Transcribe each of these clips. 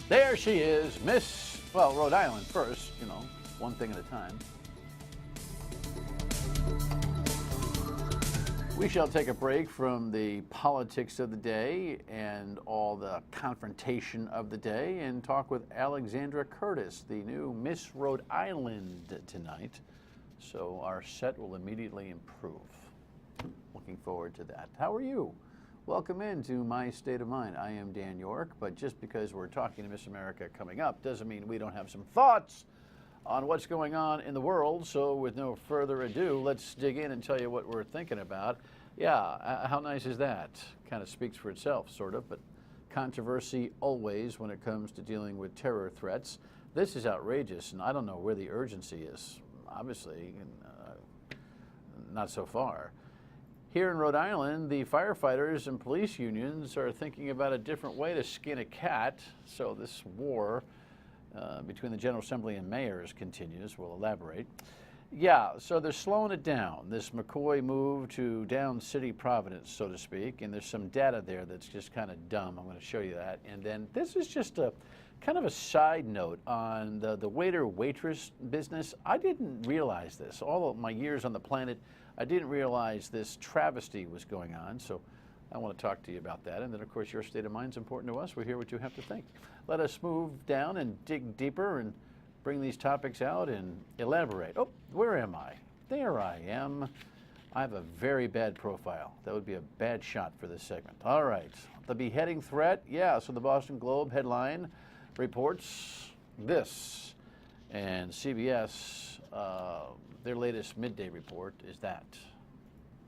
There she is, Rhode Island first, one thing at a time. We shall take a break from the politics of the day and all the confrontation of the day and talk with Alexandra Curtis, the new Miss Rhode Island tonight. So our set will immediately improve. Looking forward to that. How are you? Welcome into My State of Mind. I am Dan York, but just because we're talking to Miss America coming up doesn't mean we don't have some thoughts on what's going on in the world. So with no further ado, let's dig in and tell you what we're thinking about. Yeah, how nice is that? Kind of speaks for itself, sort of, but controversy always when it comes to dealing with terror threats. This is outrageous, and I don't know where the urgency is. Obviously, not so far. Here in Rhode Island, the firefighters and police unions are thinking about a different way to skin a cat. So this war between the General Assembly and mayors continues. We'll elaborate. Yeah, so they're slowing it down. This McCoy move to down city Providence, so to speak, and there's some data there that's just kind of dumb. I'm going to show you that. And then this is just a kind of a side note on the waiter-waitress business. I didn't realize this. All of my years on the planet, I didn't realize this travesty was going on. So I want to talk to you about that. And then, of course, your state of mind is important to us. We hear what you have to think. Let us move down and dig deeper and bring these topics out and elaborate. Oh, where am I? There I am. I have a very bad profile. That would be a bad shot for this segment. All right. The beheading threat. Yeah, so the Boston Globe headline reports this. And CBS, their latest midday report is that.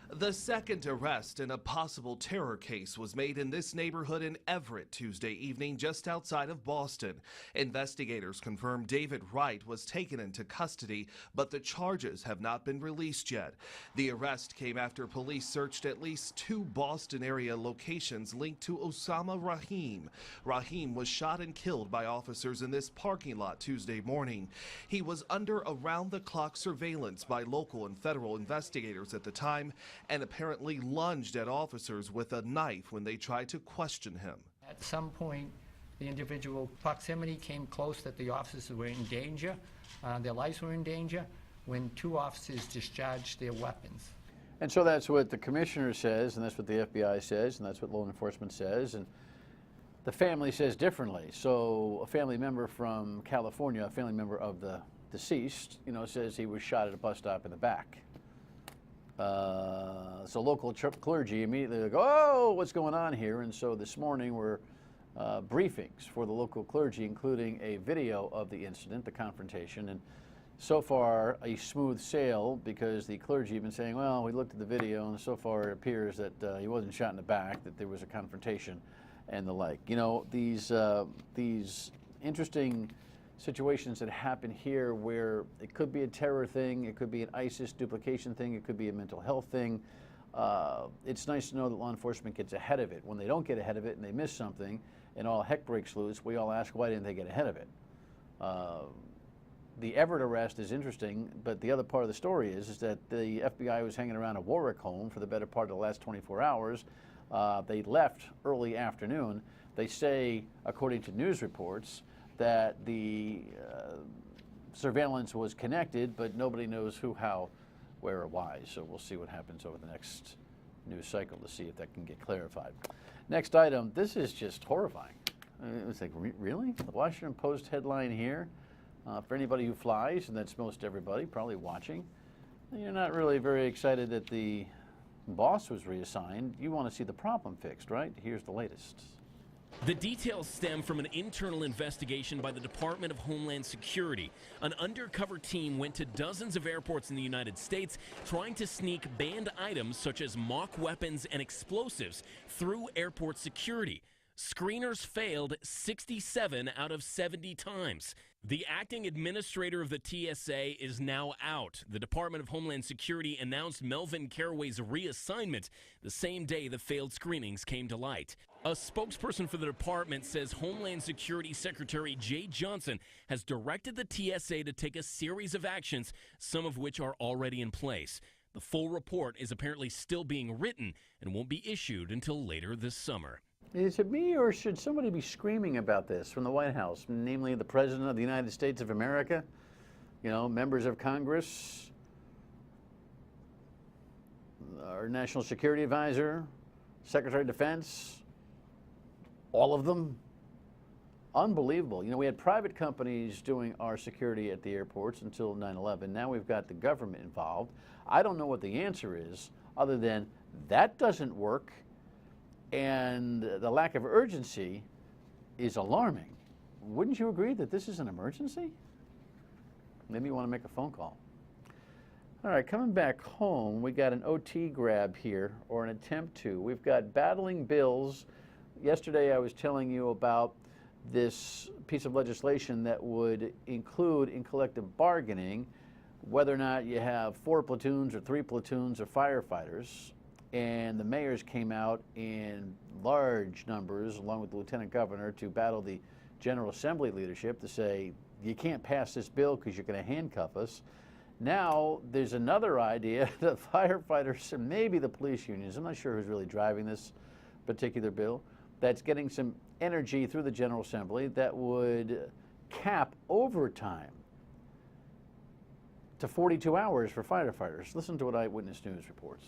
The second arrest in a possible terror case was made in this neighborhood in Everett Tuesday evening just outside of Boston. Investigators confirmed David Wright was taken into custody, but the charges have not been released yet. The arrest came after police searched at least 2 Boston area locations linked to Osama Rahim. Rahim was shot and killed by officers in this parking lot Tuesday morning. He was under around-the-clock surveillance by local and federal investigators at the time, and apparently lunged at officers with a knife when they tried to question him. At some point, the individual proximity came close that the officers were in danger, their lives were in danger, when 2 officers discharged their weapons. And so that's what the commissioner says, and that's what the FBI says, and that's what law enforcement says, and the family says differently. So a family member from California, a family member of the deceased, says he was shot at a bus stop in the back. So local clergy immediately go, oh, what's going on here? And so this morning were briefings for the local clergy, including a video of the incident, the confrontation. And so far, a smooth sail, because the clergy have been saying, well, we looked at the video, and so far it appears that he wasn't shot in the back, that there was a confrontation and the like. These interesting situations that happen here where it could be a terror thing, it could be an ISIS duplication thing, it could be a mental health thing. It's nice to know that law enforcement gets ahead of it. When they don't get ahead of it and they miss something and all heck breaks loose, we all ask, why didn't they get ahead of it? The Everett arrest is interesting, but the other part of the story is that the FBI was hanging around a Warwick home for the better part of the last 24 hours. They left early afternoon. They say, according to news reports, that the surveillance was connected, but nobody knows who, how, where, or why. So we'll see what happens over the next news cycle to see if that can get clarified. Next item, this is just horrifying. It's like, really? The Washington Post headline here, for anybody who flies, and that's most everybody probably watching, you're not really very excited that the boss was reassigned. You want to see the problem fixed, right? Here's the latest. The details stem from an internal investigation by the Department of Homeland Security. An undercover team went to dozens of airports in the United States trying to sneak banned items such as mock weapons and explosives through airport security. Screeners failed 67 out of 70 times. The acting administrator of the TSA is now out. The Department of Homeland Security announced Melvin Caraway's reassignment the same day the failed screenings came to light. A spokesperson for the department says Homeland Security Secretary Jay Johnson has directed the TSA to take a series of actions, some of which are already in place. The full report is apparently still being written and won't be issued until later this summer. Is it me, or should somebody be screaming about this from the White House, namely the President of the United States of America, you know, members of Congress, our National Security Advisor, Secretary of Defense, all of them? Unbelievable. You know, we had private companies doing our security at the airports until 9/11. Now we've got the government involved. I don't know what the answer is, other than that doesn't work, and the lack of urgency is alarming. Wouldn't you agree that this is an emergency? Maybe you want to make a phone call. All right, coming back home, we got an OT grab here, or an attempt to. We've got battling bills. Yesterday I was telling you about this piece of legislation that would include in collective bargaining whether or not you have 4 platoons or 3 platoons of firefighters. And the mayors came out in large numbers, along with the lieutenant governor, to battle the General Assembly leadership to say, you can't pass this bill because you're going to handcuff us. Now there's another idea that firefighters and maybe the police unions, I'm not sure who's really driving this particular bill, that's getting some energy through the General Assembly that would cap overtime to 42 hours for firefighters. Listen to what Eyewitness News reports.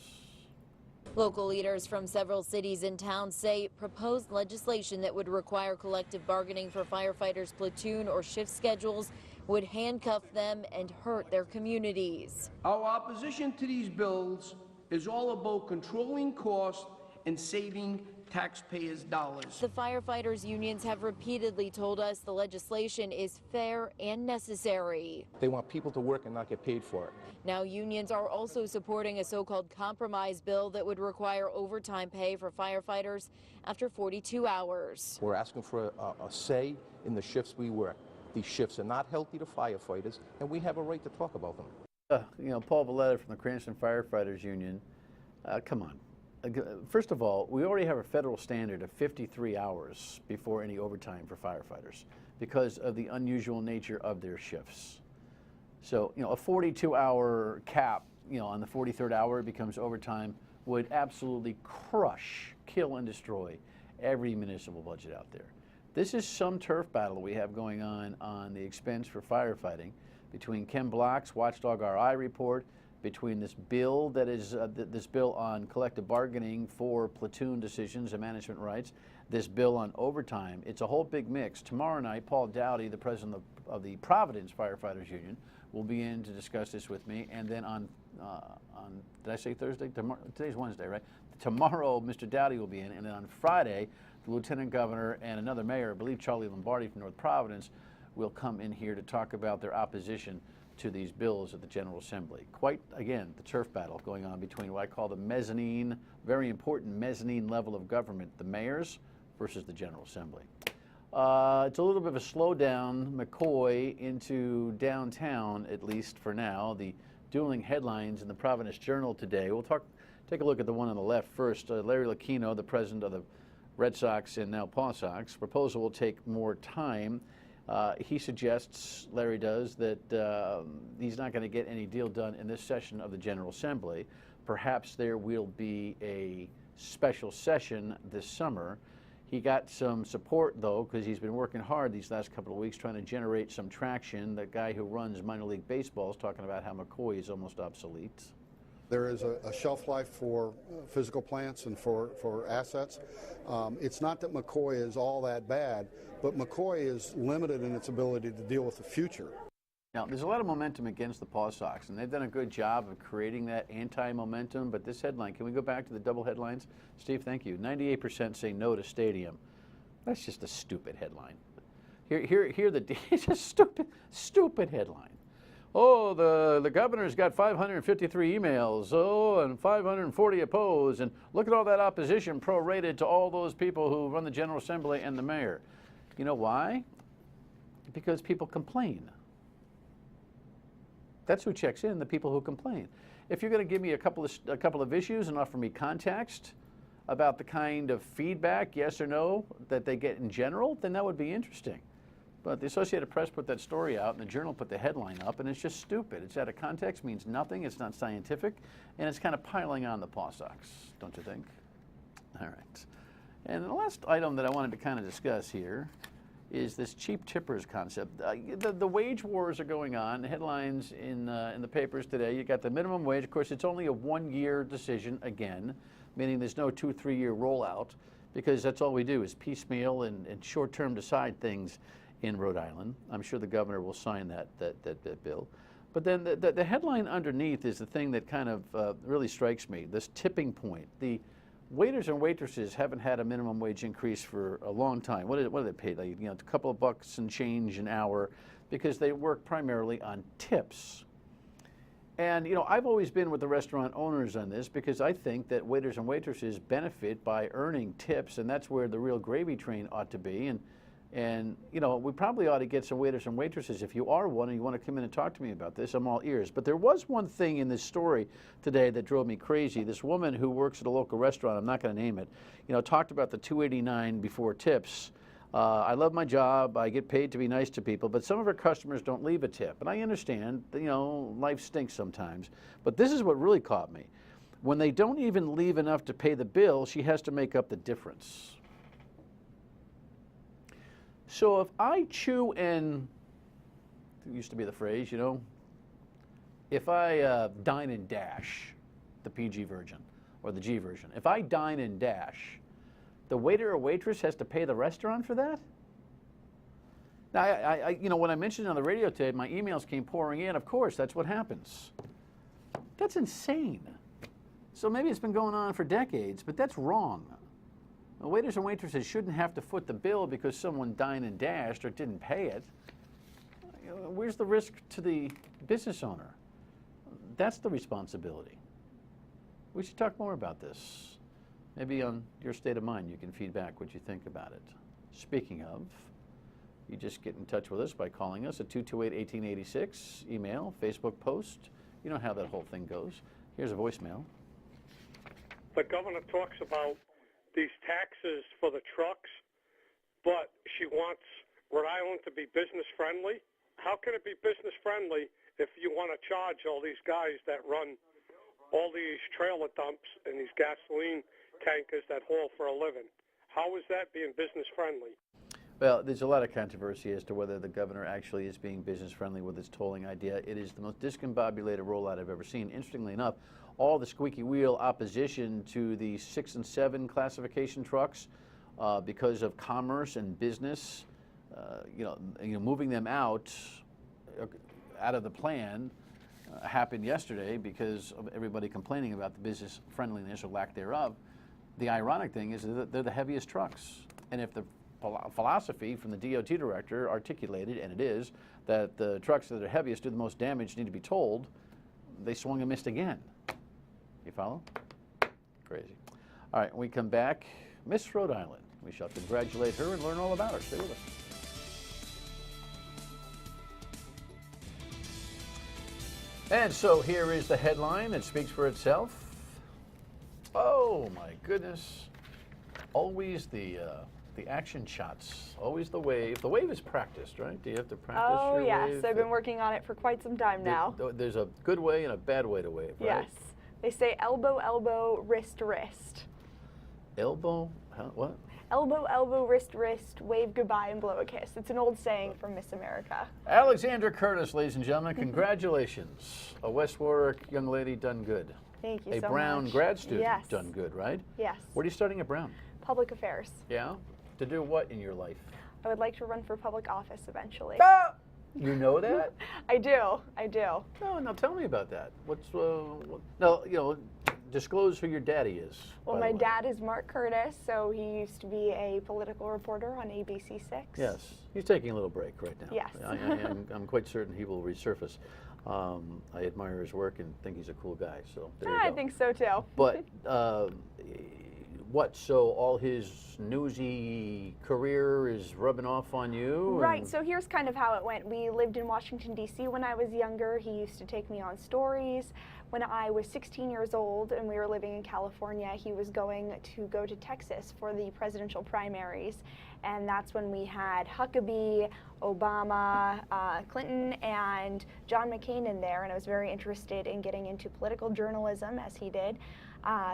Local leaders from several cities and towns say proposed legislation that would require collective bargaining for firefighters' platoon or shift schedules would handcuff them and hurt their communities. Our opposition to these bills is all about controlling costs and saving taxpayers' dollars. The firefighters' unions have repeatedly told us the legislation is fair and necessary. They want people to work and not get paid for it. Now unions are also supporting a so-called compromise bill that would require overtime pay for firefighters after 42 hours. We're asking for a say in the shifts we work. These shifts are not healthy to firefighters, and we have a right to talk about them. You know, Paul Valletta from the Cranston Firefighters Union, come on. First of all, we already have a federal standard of 53 hours before any overtime for firefighters because of the unusual nature of their shifts. So, you know, a 42-hour cap, you know, on the 43rd hour it becomes overtime would absolutely crush, kill, and destroy every municipal budget out there. This is some turf battle we have going on the expense for firefighting between Ken Block's Watchdog RI report, between this bill that is this bill on collective bargaining for platoon decisions and management rights, this bill on overtime. It's a whole big mix. Tomorrow night, Paul Dowdy, the president of the Providence Firefighters Union, will be in to discuss this with me. And then on did I say Thursday? Today's Wednesday, right? Tomorrow, Mr. Dowdy will be in, and then on Friday, the lieutenant governor and another mayor, I believe Charlie Lombardi from North Providence, will come in here to talk about their opposition to these bills at the General Assembly. Quite, again, the turf battle going on between what I call the mezzanine, very important mezzanine level of government, the mayors versus the General Assembly. It's a little bit of a slowdown, McCoy into downtown, at least for now. The dueling headlines in the Providence Journal today. We'll take a look at the one on the left first. Larry Lucchino, the president of the Red Sox and now Paw Sox, proposal will take more time. He suggests, Larry does, that he's not going to get any deal done in this session of the General Assembly. Perhaps there will be a special session this summer. He got some support, though, because he's been working hard these last couple of weeks trying to generate some traction. The guy who runs minor league baseball is talking about how McCoy is almost obsolete. There is a shelf life for physical plants and for assets. It's not that McCoy is all that bad, but McCoy is limited in its ability to deal with the future. Now, there's a lot of momentum against the Paw Sox, and they've done a good job of creating that anti-momentum, but this headline, can we go back to the double headlines? Steve, thank you. 98% say no to stadium. That's just a stupid headline. It's a stupid headline. Oh, the governor's got 553 emails, and 540 opposed, and look at all that opposition prorated to all those people who run the General Assembly and the mayor. You know why? Because people complain. That's who checks in, the people who complain. If you're going to give me a couple of issues and offer me context about the kind of feedback, yes or no, that they get in general, then that would be interesting. But the Associated Press put that story out, and the Journal put the headline up, and it's just stupid. It's out of context, means nothing, it's not scientific, and it's kind of piling on the Paw Sox, don't you think? All right. And the last item that I wanted to kind of discuss here is this cheap tippers concept. The wage wars are going on. Headlines in the papers today. You got the minimum wage. Of course, it's only a 1-year decision again, meaning there's no 2-3 year rollout, because that's all we do is piecemeal and short-term decide things in Rhode Island. I'm sure the governor will sign that bill. But then the headline underneath is the thing that kind of really strikes me, this tipping point. The waiters and waitresses haven't had a minimum wage increase for a long time. What do they pay? Like, a couple of bucks and change an hour, because they work primarily on tips. And I've always been with the restaurant owners on this, because I think that waiters and waitresses benefit by earning tips, and that's where the real gravy train ought to be. And we probably ought to get some waiters and waitresses. If you are one and you want to come in and talk to me about this, I'm all ears. But there was one thing in this story today that drove me crazy. This woman who works at a local restaurant, I'm not going to name it, talked about the $2.89 before tips. I love my job. I get paid to be nice to people, but some of her customers don't leave a tip. And I understand, life stinks sometimes. But this is what really caught me. When they don't even leave enough to pay the bill, she has to make up the difference. So if I chew and, it used to be the phrase, if I dine and dash, the PG version or the G version, if I dine and dash, the waiter or waitress has to pay the restaurant for that? Now, I when I mentioned it on the radio today, my emails came pouring in. Of course, that's what happens. That's insane. So maybe it's been going on for decades, but that's wrong. Waiters and waitresses shouldn't have to foot the bill because someone dined and dashed or didn't pay it. Where's the risk to the business owner? That's the responsibility. We should talk more about this. Maybe on your state of mind, you can feed back what you think about it. Speaking of, you just get in touch with us by calling us at 228-1886, email, Facebook post. You know how that whole thing goes. Here's a voicemail. The governor talks about these taxes for the trucks, but she wants Rhode Island to be business friendly. How can it be business friendly if you want to charge all these guys that run all these trailer dumps and these gasoline tankers that haul for a living? How is that being business friendly? Well, there's a lot of controversy as to whether the governor actually is being business friendly with his tolling idea. It is the most discombobulated rollout I've ever seen. Interestingly enough, all the squeaky wheel opposition to the 6 and 7 classification trucks because of commerce and business, moving them out of the plan happened yesterday because of everybody complaining about the business friendliness or lack thereof. The ironic thing is that they're the heaviest trucks. And if the philosophy from the DOT director articulated, and it is, that the trucks that are heaviest do the most damage need to be tolled, they swung and missed again. You follow? Crazy. All right, when we come back, Miss Rhode Island. We shall congratulate her and learn all about her. Stay with us. And so here is the headline that speaks for itself. Oh my goodness. Always the action shots, always the wave. The wave is practiced, right? Do you have to practice your wave? Oh yes, I've been working on it for quite some time now. There's a good way and a bad way to wave, right? Yes. They say elbow, elbow, wrist, wrist. Elbow? What? Elbow, elbow, wrist, wrist, wave goodbye and blow a kiss. It's an old saying from Miss America. Alexandra Curtis, ladies and gentlemen, congratulations. A West Warwick young lady done good. Thank you so much. A Brown grad student Yes. done good, right? Yes. What are you studying at Brown? Public affairs. Yeah? To do what in your life? I would like to run for public office eventually. Ah! You know that? I do. I do. No, tell me about that. Now, disclose who your daddy is. Well, my dad is Mark Curtis, so he used to be a political reporter on ABC6. Yes, he's taking a little break right now. Yes. I'm quite certain he will resurface. I admire his work and think he's a cool guy, so there you go. I think so too. But so all his newsy career is rubbing off on you? Right, so here's kind of how it went. We lived in Washington, D.C. when I was younger. He used to take me on stories. When I was 16 years old and we were living in California, he was going to Texas for the presidential primaries. And that's when we had Huckabee, Obama, Clinton, and John McCain in there. And I was very interested in getting into political journalism, as he did.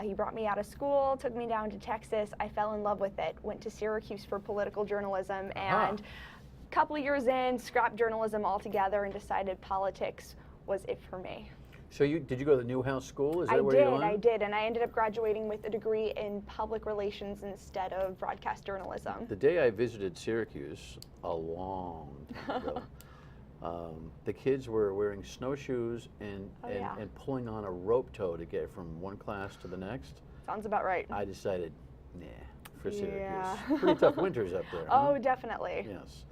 He brought me out of school, took me down to Texas. I fell in love with it, went to Syracuse for political journalism, and a couple of years in, scrapped journalism altogether and decided politics was it for me. So did you go to the Newhouse School? Is that where you went? I did, and I ended up graduating with a degree in public relations instead of broadcast journalism. The day I visited Syracuse, a long time ago, the kids were wearing snowshoes and pulling on a rope tow to get from one class to the next. Sounds about right. I decided, nah, for Syracuse. Yeah. Pretty tough winters up there. Oh, huh? definitely. Yes.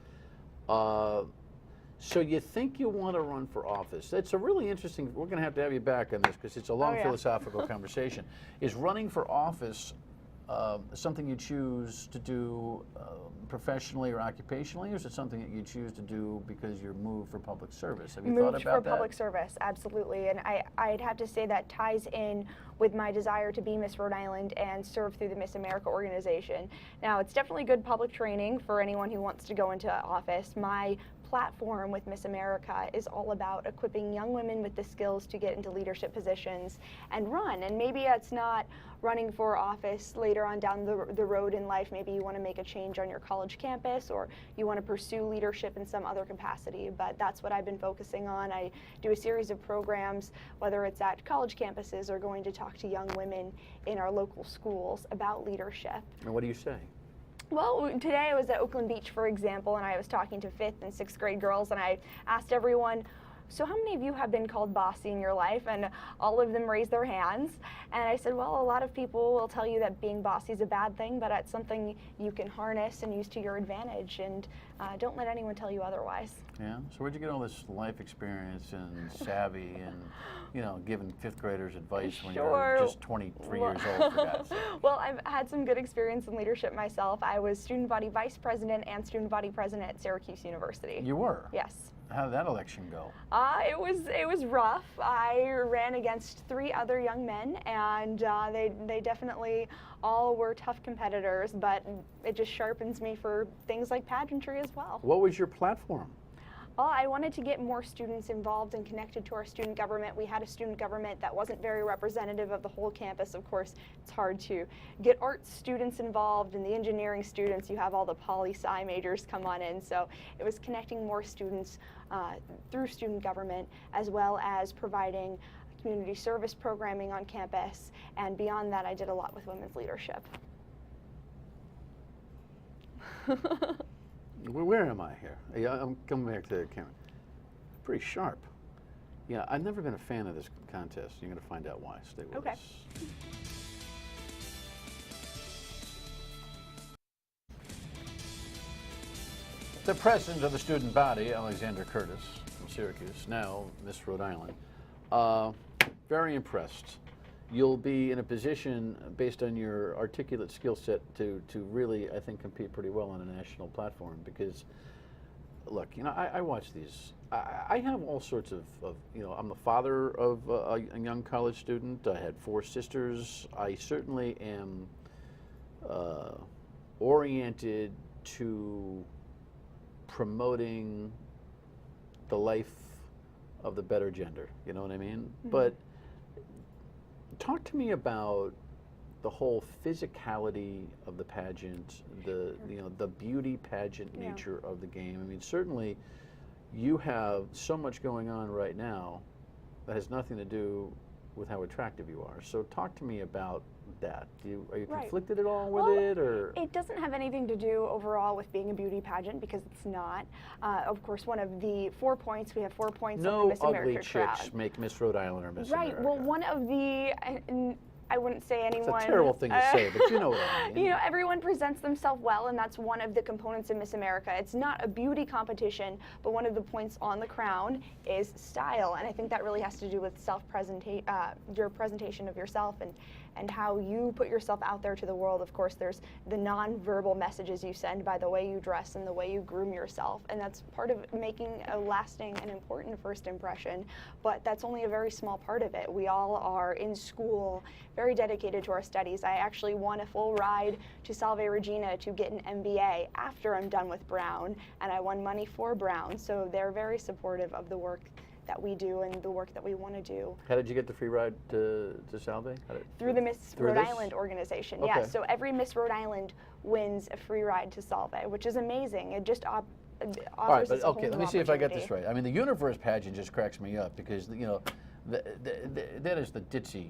So you think you want to run for office? That's a really interesting, we're going to have you back on this because it's a long philosophical conversation. Is running for office something you choose to do professionally or occupationally, or is it something that you choose to do because you're moved for public service? Have you thought about that? Moved for public service, absolutely. And I'd have to say that ties in with my desire to be Miss Rhode Island and serve through the Miss America organization. Now, it's definitely good public training for anyone who wants to go into office. My platform with Miss America is all about equipping young women with the skills to get into leadership positions and run. And maybe it's not running for office later on down the road in life. Maybe you want to make a change on your college campus, or you want to pursue leadership in some other capacity. But that's what I've been focusing on. I do a series of programs, whether it's at college campuses or going to talk to young women in our local schools about leadership. And what do you say? Well, today I was at Oakland Beach, for example, and I was talking to 5th and 6th grade girls, and I asked everyone, so how many of you have been called bossy in your life? And all of them raised their hands. And I said, well, a lot of people will tell you that being bossy is a bad thing, but it's something you can harness and use to your advantage, and don't let anyone tell you otherwise. Yeah, so where'd you get all this life experience and savvy and, you know, giving 5th graders advice when you're just 23 years old, for God's sake? Well, I've had some good experience in leadership myself. I was student body vice president and student body president at Syracuse University. You were? Yes. How did that election go? It was rough. I ran against 3 other young men, and they definitely all were tough competitors, but it just sharpens me for things like pageantry as well. What was your platform? Well, I wanted to get more students involved and connected to our student government. We had a student government that wasn't very representative of the whole campus. Of course, it's hard to get art students involved, and the engineering students, you have all the poli-sci majors come on in. So it was connecting more students through student government, as well as providing community service programming on campus. And beyond that, I did a lot with women's leadership. Where am I here? Yeah, I'm coming back to the camera. Pretty sharp. Yeah, I've never been a fan of this contest. You're going to find out why. Stay with us. The president of the student body, Alexandra Curtis from Syracuse, now Miss Rhode Island, very impressed. You'll be in a position, based on your articulate skill set, to really, I think, compete pretty well on a national platform. Because, look, you know, I watch these. I have all sorts of, you know, I'm the father of a young college student. I had 4 sisters. I certainly am oriented to promoting the life of the better gender. You know what I mean? Mm-hmm. But talk to me about the whole physicality of the pageant, the beauty pageant nature of the game. I mean, certainly you have so much going on right now that has nothing to do with how attractive you are. So talk to me about that. Are you conflicted at all with it, or? It doesn't have anything to do overall with being a beauty pageant, because it's not. Of course, one of the 4 points, we have 4 points of the Miss America crowd. No ugly chicks make Miss Rhode Island or Miss America. Right. Well, one of the, I wouldn't say anyone. It's a terrible thing to say, but you know what I mean. You know, everyone presents themselves well, and that's one of the components of Miss America. It's not a beauty competition, but one of the points on the crown is style, and I think that really has to do with your presentation of yourself and how you put yourself out there to the world. Of course, there's the nonverbal messages you send by the way you dress and the way you groom yourself, and that's part of making a lasting and important first impression, but that's only a very small part of it. We all are in school, very dedicated to our studies. I actually won a full ride to Salve Regina to get an MBA after I'm done with Brown, and I won money for Brown, so they're very supportive of the work that we do and the work that we want to do. How did you get the free ride to Salve? Through the Miss Rhode this? Island organization, Okay. yeah. So every Miss Rhode Island wins a free ride to Salve, which is amazing. It just offers All right, but us a whole okay, let new me see if I get this opportunity. right. I mean, the Universe pageant just cracks me up because, you know, that is the ditzy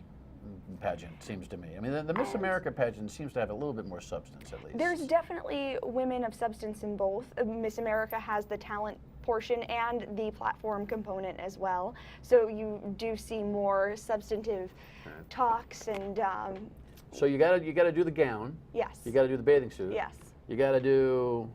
pageant, seems to me. I mean, the Miss America pageant seems to have a little bit more substance, at least. There's definitely women of substance in both. Miss America has the talent portion and the platform component as well. So you do see more substantive talks and So you gotta do the gown. yes. You gotta do the bathing suit. Yes. You gotta do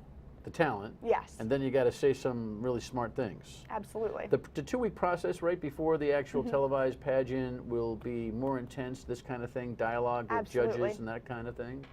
the talent. Yes. And then you gotta say some really smart things. Absolutely. The 2-week process right before the actual televised pageant will be more intense, this kind of thing, dialogue with Absolutely. judges and that kind of thing.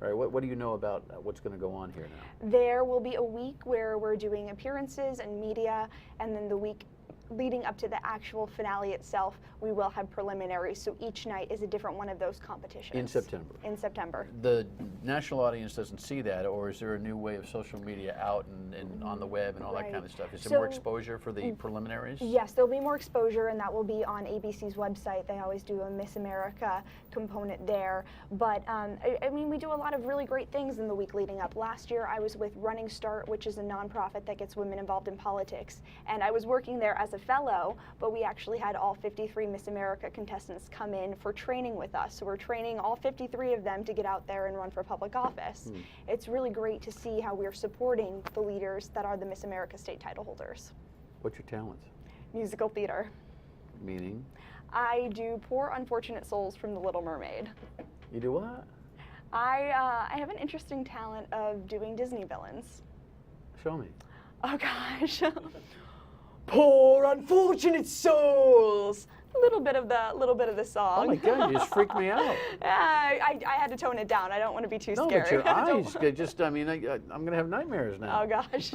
All right, what do you know about what's going to go on here now? There will be a week where we're doing appearances and media, and then the week leading up to the actual finale itself, we will have preliminaries. So each night is a different one of those competitions. In September. In September. The national audience doesn't see that, or is there a new way of social media out and on the web and all that kind of stuff? Is there more exposure for the preliminaries? Yes, there'll be more exposure, and that will be on ABC's website. They always do a Miss America component there. But I mean, we do a lot of really great things in the week leading up. Last year, I was with Running Start, which is a nonprofit that gets women involved in politics, and I was working there as a fellow, but we actually had all 53 Miss America contestants come in for training with us. So we're training all 53 of them to get out there and run for public office. It's really great to see how we're supporting the leaders that are the Miss America state title holders. What's your talent? Musical theater. Meaning? I do Poor Unfortunate Souls from The Little Mermaid. You do what? I have an interesting talent of doing Disney villains. Show me. Oh gosh. Poor unfortunate souls. A little bit of the song. Oh my God, you just freaked me out. I had to tone it down. I don't want to be too No, scary. but your eyes, just, I mean, I'm going to have nightmares now. Oh gosh.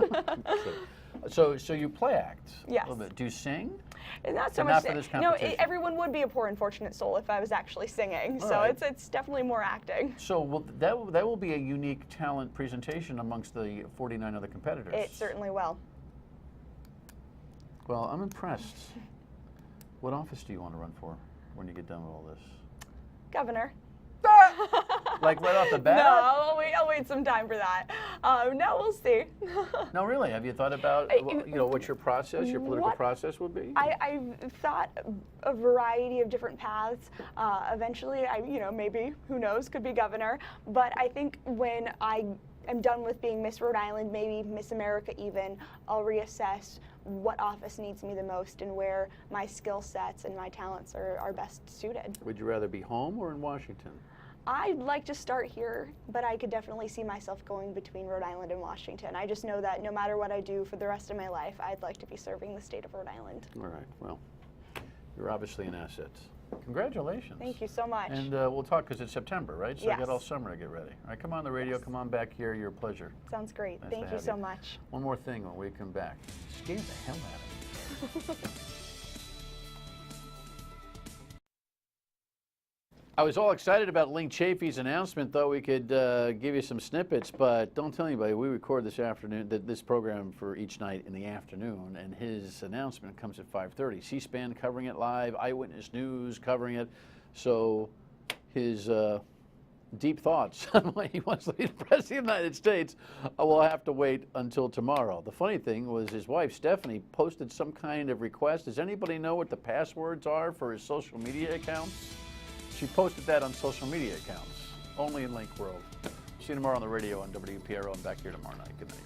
So you play act Yes. a little bit. Do you sing? Not so But much. not for this No, competition. everyone would be a poor unfortunate soul if I was actually singing. All So right. it's definitely more acting. So that will be a unique talent presentation amongst the 49 other competitors. It certainly will. Well, I'm impressed. What office do you want to run for when you get done with all this? Governor. Like right off the bat? No, I'll wait some time for that. No, we'll see. No, really. Have you thought about what your process, your political process would be? I've thought a variety of different paths. Eventually, maybe, who knows, could be governor. But I think when I am done with being Miss Rhode Island, maybe Miss America even, I'll reassess what office needs me the most and where my skill sets and my talents are best suited. Would you rather be home or in Washington? I'd like to start here, but I could definitely see myself going between Rhode Island and Washington. I just know that no matter what I do for the rest of my life, I'd like to be serving the state of Rhode Island. All right. Well, you're obviously an asset. Congratulations. Thank you so much. And we'll talk because it's September, right? So Yes. I got all summer to get ready. All right, come on the radio, come on back here. You're a pleasure. Sounds great. Nice to Thank you have so much. One more thing when we come back. Scared the hell out of me. I was all excited about Link Chafee's announcement. Thought we could give you some snippets, but don't tell anybody. We record this afternoon, this program for each night in the afternoon, and his announcement comes at 5:30. C-SPAN covering it live, Eyewitness News covering it. So his deep thoughts on why he wants to be the President of the United States will have to wait until tomorrow. The funny thing was his wife, Stephanie, posted some kind of request. Does anybody know what the passwords are for his social media accounts? She posted that on social media accounts, only in Link World. See you tomorrow on the radio on WPRO and back here tomorrow night. Good night.